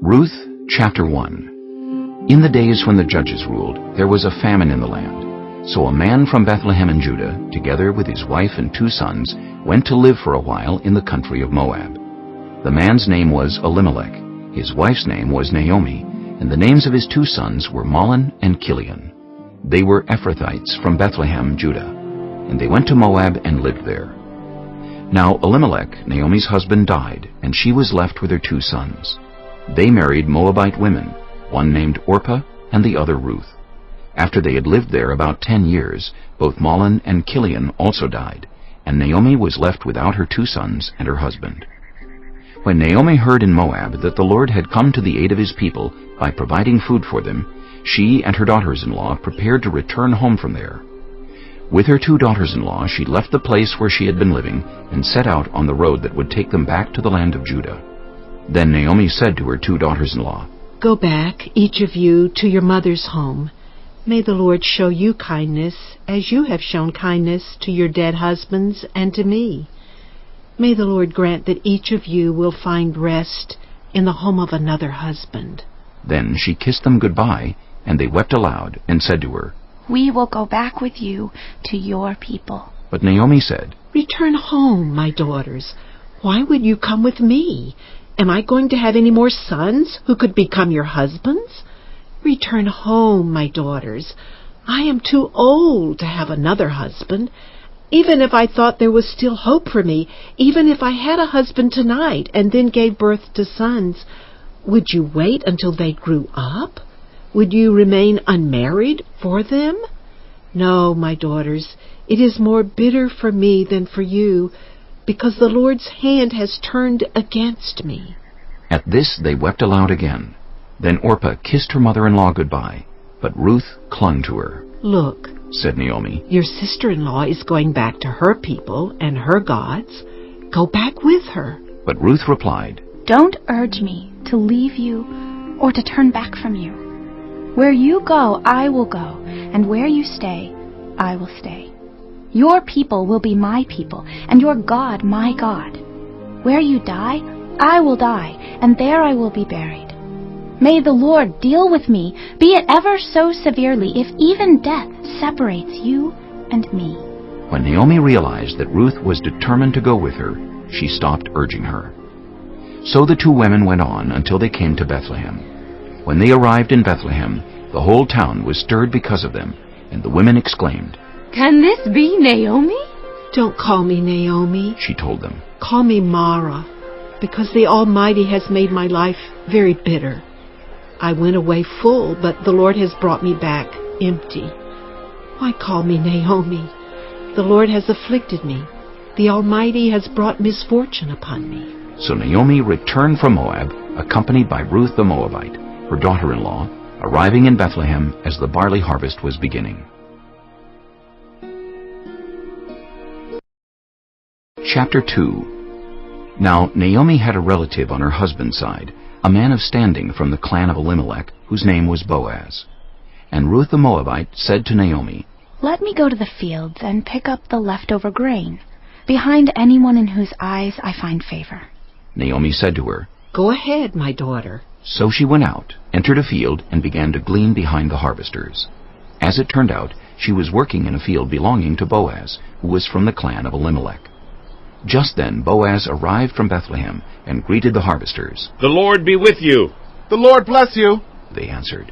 Ruth, chapter 1. In the days when the judges ruled, there was a famine in the land. So a man from Bethlehem in Judah, together with his wife and 2 sons, went to live for a while in the country of Moab. The man's name was Elimelech, his wife's name was Naomi, and the names of his 2 sons were Mahlon and Chilion. They were Ephrathites from Bethlehem, Judah, and they went to Moab and lived there. Now Elimelech, Naomi's husband, died, and she was left with her 2 sons. They married Moabite women, one named Orpah and the other Ruth. After they had lived there about 10 years, both Mahlon and Chilion also died, and Naomi was left without her 2 sons and her husband. When Naomi heard in Moab that the Lord had come to the aid of his people by providing food for them, she and her daughters-in-law prepared to return home from there. With her 2 daughters-in-law, she left the place where she had been living and set out on the road that would take them back to the land of Judah. Then Naomi said to her 2 daughters-in-law, "Go back, each of you, to your mother's home. May the Lord show you kindness, as you have shown kindness to your dead husbands and to me. May the Lord grant that each of you will find rest in the home of another husband." Then she kissed them goodbye, and they wept aloud and said to her, "We will go back with you to your people." But Naomi said, "Return home, my daughters. Why would you come with me? Am I going to have any more sons who could become your husbands? Return home, my daughters. I am too old to have another husband. Even if I thought there was still hope for me, even if I had a husband tonight and then gave birth to sons, would you wait until they grew up? Would you remain unmarried for them? No, my daughters, it is more bitter for me than for you, because the Lord's hand has turned against me." At this they wept aloud again. Then Orpah kissed her mother-in-law goodbye, but Ruth clung to her. "Look," said Naomi, "your sister-in-law is going back to her people and her gods. Go back with her." But Ruth replied, "Don't urge me to leave you or to turn back from you. Where you go, I will go, and where you stay, I will stay. Your people will be my people, and your God my God. Where you die, I will die, and there I will be buried. May the Lord deal with me, be it ever so severely, if even death separates you and me." When Naomi realized that Ruth was determined to go with her, she stopped urging her. So the 2 women went on until they came to Bethlehem. When they arrived in Bethlehem, the whole town was stirred because of them, and the women exclaimed, "Can this be Naomi?" "Don't call me Naomi. she told them. Call me Mara, because the Almighty has made my life very bitter. I went away full, but the Lord has brought me back empty. Why call me Naomi? The Lord has afflicted me. The Almighty has brought misfortune upon me." So Naomi returned from Moab, accompanied by Ruth the Moabite, her daughter-in-law, arriving in Bethlehem as the barley harvest was beginning. Chapter 2. Now Naomi had a relative on her husband's side, a man of standing from the clan of Elimelech, whose name was Boaz. And Ruth the Moabite said to Naomi, "Let me go to the fields and pick up the leftover grain, behind anyone in whose eyes I find favor." Naomi said to her, "Go ahead, my daughter." So she went out, entered a field, and began to glean behind the harvesters. As it turned out, she was working in a field belonging to Boaz, who was from the clan of Elimelech. Just then Boaz arrived from Bethlehem and greeted the harvesters. "The Lord be with you." "The Lord bless you," they answered.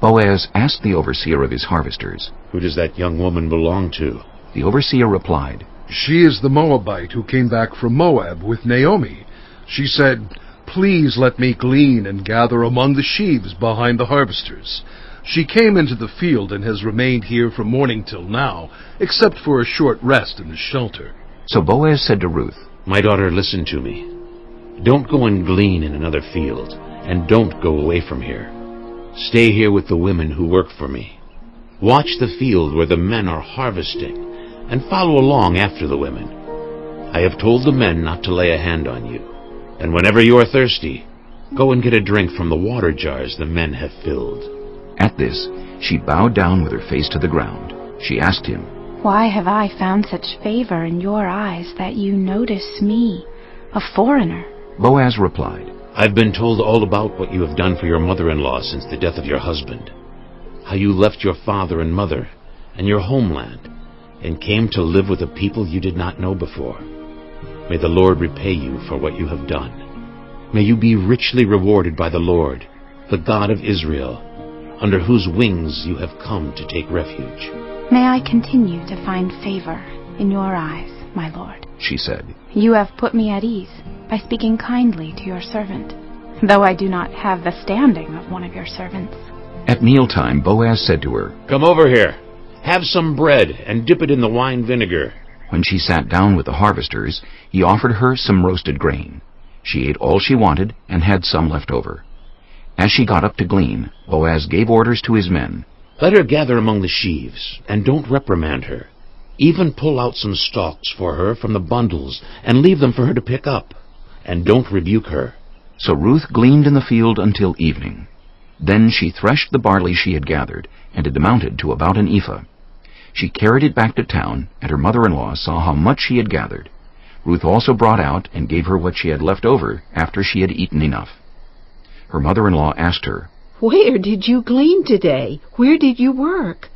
Boaz asked the overseer of his harvesters, "Who does that young woman belong to?" The overseer replied, "She is the Moabite who came back from Moab with Naomi. She said, 'Please let me glean and gather among the sheaves behind the harvesters.' She came into the field and has remained here from morning till now, except for a short rest in the shelter." So Boaz said to Ruth, "My daughter, listen to me. Don't go and glean in another field, and don't go away from here. Stay here with the women who work for me. Watch the field where the men are harvesting, and follow along after the women. I have told the men not to lay a hand on you. And whenever you are thirsty, go and get a drink from the water jars the men have filled." At this, she bowed down with her face to the ground. She asked him, "Why have I found such favor in your eyes that you notice me, a foreigner?" Boaz replied, I've been told all about what you have done for your mother-in-law since the death of your husband, how you left your father and mother and your homeland and came to live with a people you did not know before. May the Lord repay you for what you have done. May you be richly rewarded by the Lord, the God of Israel, under whose wings you have come to take refuge. May I continue to find favor in your eyes, my lord, she said. You have put me at ease by speaking kindly to your servant, though I do not have the standing of one of your servants. At mealtime, Boaz said to her, Come over here. Have some bread and dip it in the wine vinegar. When she sat down with the harvesters, he offered her some roasted grain. She ate all she wanted and had some left over. As she got up to glean, Boaz gave orders to his men. Let her gather among the sheaves, and don't reprimand her. Even pull out some stalks for her from the bundles, and leave them for her to pick up. And don't rebuke her. So Ruth gleaned in the field until evening. Then she threshed the barley she had gathered, and it amounted to about an ephah. She carried it back to town, and her mother-in-law saw how much she had gathered. Ruth also brought out and gave her what she had left over after she had eaten enough. Her mother-in-law asked her, Where did you glean today? Where did you work?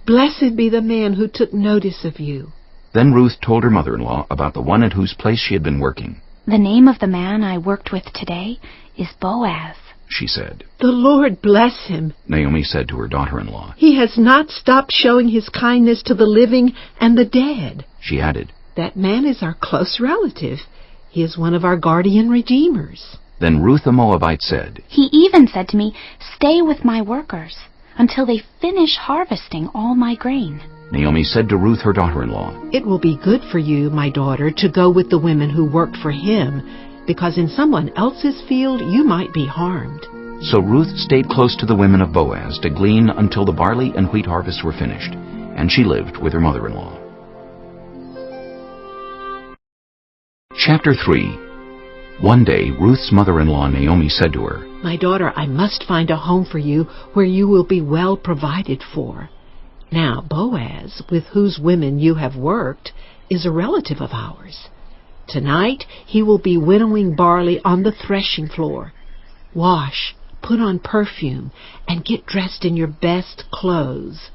Blessed be the man who took notice of you. Then Ruth told her mother-in-law about the one at whose place she had been working. The name of the man I worked with today is Boaz, she said. The Lord bless him. Naomi said to her daughter-in-law. He has not stopped showing his kindness to the living and the dead. She added, That man is our close relative. He is one of our guardian redeemers. Then Ruth the Moabite said, He even said to me, Stay with my workers until they finish harvesting all my grain. Naomi said to Ruth her daughter-in-law, It will be good for you, my daughter, to go with the women who worked for him, because in someone else's field you might be harmed. So Ruth stayed close to the women of Boaz to glean until the barley and wheat harvests were finished, and she lived with her mother-in-law. Chapter 3. One day Ruth's mother-in-law Naomi said to her, My daughter, I must find a home for you where you will be well provided for. Now Boaz, with whose women you have worked, is a relative of ours. Tonight he will be winnowing barley on the threshing floor. Wash, put on perfume, and get dressed in your best clothes.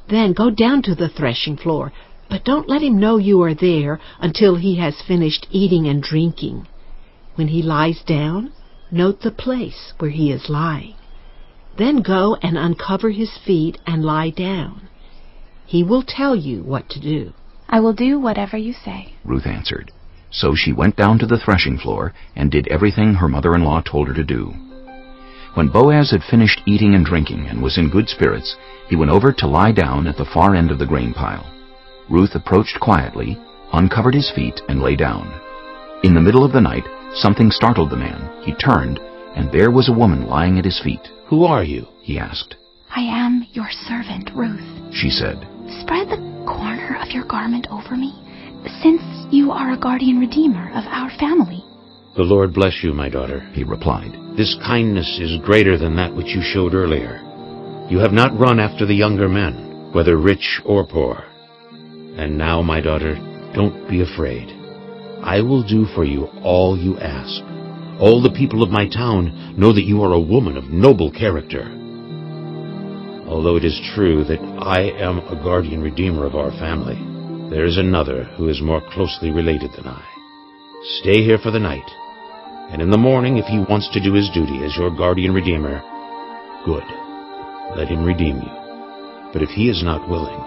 Then go down to the threshing floor, but don't let him know you are there until he has finished eating and drinking. When he lies down, note the place where he is lying. Then go and uncover his feet and lie down. He will tell you what to do. I will do whatever you say, Ruth answered. So she went down to the threshing floor and did everything her mother-in-law told her to do. When Boaz had finished eating and drinking and was in good spirits, he went over to lie down at the far end of the grain pile. Ruth approached quietly, uncovered his feet, and lay down. In the middle of the night, something startled the man. He turned, and there was a woman lying at his feet. Who are you? He asked. I am your servant, Ruth. She said. Spread the corner of your garment over me, since you are a guardian redeemer of our family. The Lord bless you, my daughter, he replied. This kindness is greater than that which you showed earlier. You have not run after the younger men, whether rich or poor. And now, my daughter, don't be afraid. I will do for you all you ask. All the people of my town know that you are a woman of noble character. Although it is true that I am a guardian redeemer of our family, there is another who is more closely related than I. Stay here for the night, and in the morning, if he wants to do his duty as your guardian redeemer, good, let him redeem you. But if he is not willing,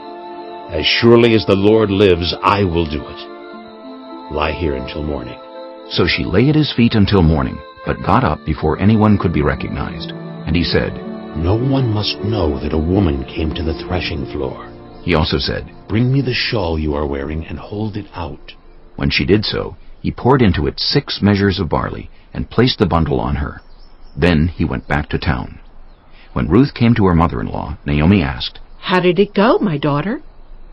as surely as the Lord lives, I will do it. Lie here until morning. So she lay at his feet until morning, but got up before anyone could be recognized. And he said, No one must know that a woman came to the threshing floor. He also said, Bring me the shawl you are wearing and hold it out. When she did so, he poured into it 6 measures of barley and placed the bundle on her. Then he went back to town. When Ruth came to her mother-in-law, Naomi asked, How did it go, my daughter?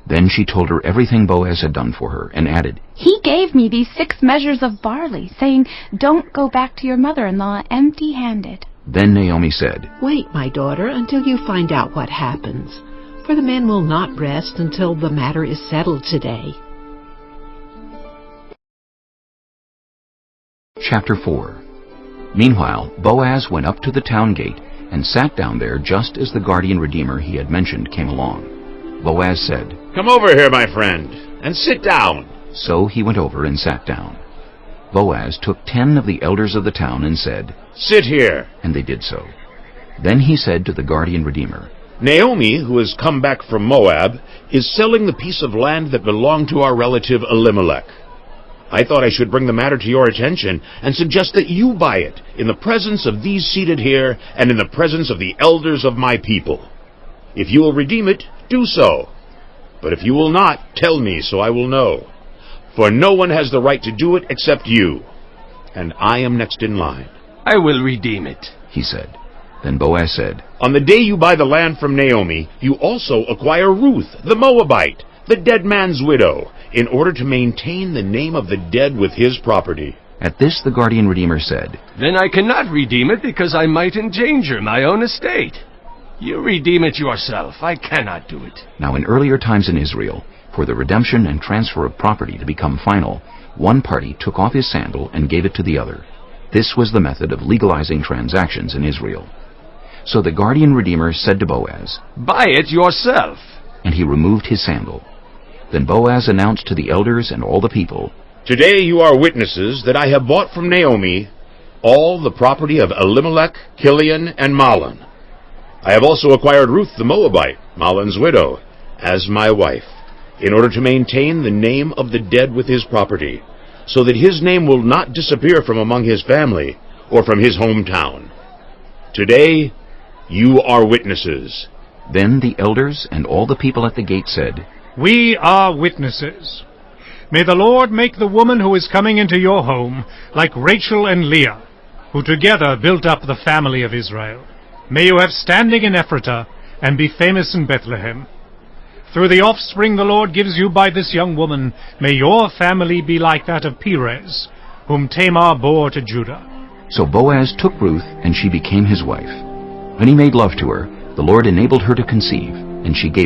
Then she told her everything Boaz had done for her, and added, He gave me these 6 measures of barley, saying, Don't go back to your mother-in-law empty-handed. Then Naomi said, Wait, my daughter, until you find out what happens, for the men will not rest until the matter is settled today. Chapter 4. Meanwhile, Boaz went up to the town gate and sat down there just as the guardian redeemer he had mentioned came along. Boaz said, "Come over here, my friend, and sit down." So he went over and sat down. Boaz took 10 of the elders of the town and said, "Sit here." And they did so. Then he said to the guardian redeemer, "Naomi, who has come back from Moab, is selling the piece of land that belonged to our relative Elimelech. I thought I should bring the matter to your attention and suggest that you buy it in the presence of these seated here and in the presence of the elders of my people. If you will redeem it, do so. But if you will not, tell me so I will know. For no one has the right to do it except you, and I am next in line." "I will redeem it," he said. Then Boaz said, "On the day you buy the land from Naomi, you also acquire Ruth, the Moabite, the dead man's widow, in order to maintain the name of the dead with his property." At this the guardian redeemer said, "Then I cannot redeem it because I might endanger my own estate. You redeem it yourself. I cannot do it." Now in earlier times in Israel, for the redemption and transfer of property to become final, one party took off his sandal and gave it to the other. This was the method of legalizing transactions in Israel. So the guardian redeemer said to Boaz, "Buy it yourself." And he removed his sandal. Then Boaz announced to the elders and all the people, "Today you are witnesses that I have bought from Naomi all the property of Elimelech, Kilion, and Mahlon. I have also acquired Ruth the Moabite, Mahlon's widow, as my wife, in order to maintain the name of the dead with his property, so that his name will not disappear from among his family or from his hometown. Today you are witnesses." Then the elders and all the people at the gate said, "We are witnesses. May the Lord make the woman who is coming into your home like Rachel and Leah, who together built up the family of Israel. May you have standing in Ephratah and be famous in Bethlehem. Through the offspring the Lord gives you by this young woman, may your family be like that of Perez, whom Tamar bore to Judah." So Boaz took Ruth, and she became his wife. When he made love to her, the Lord enabled her to conceive, and she gave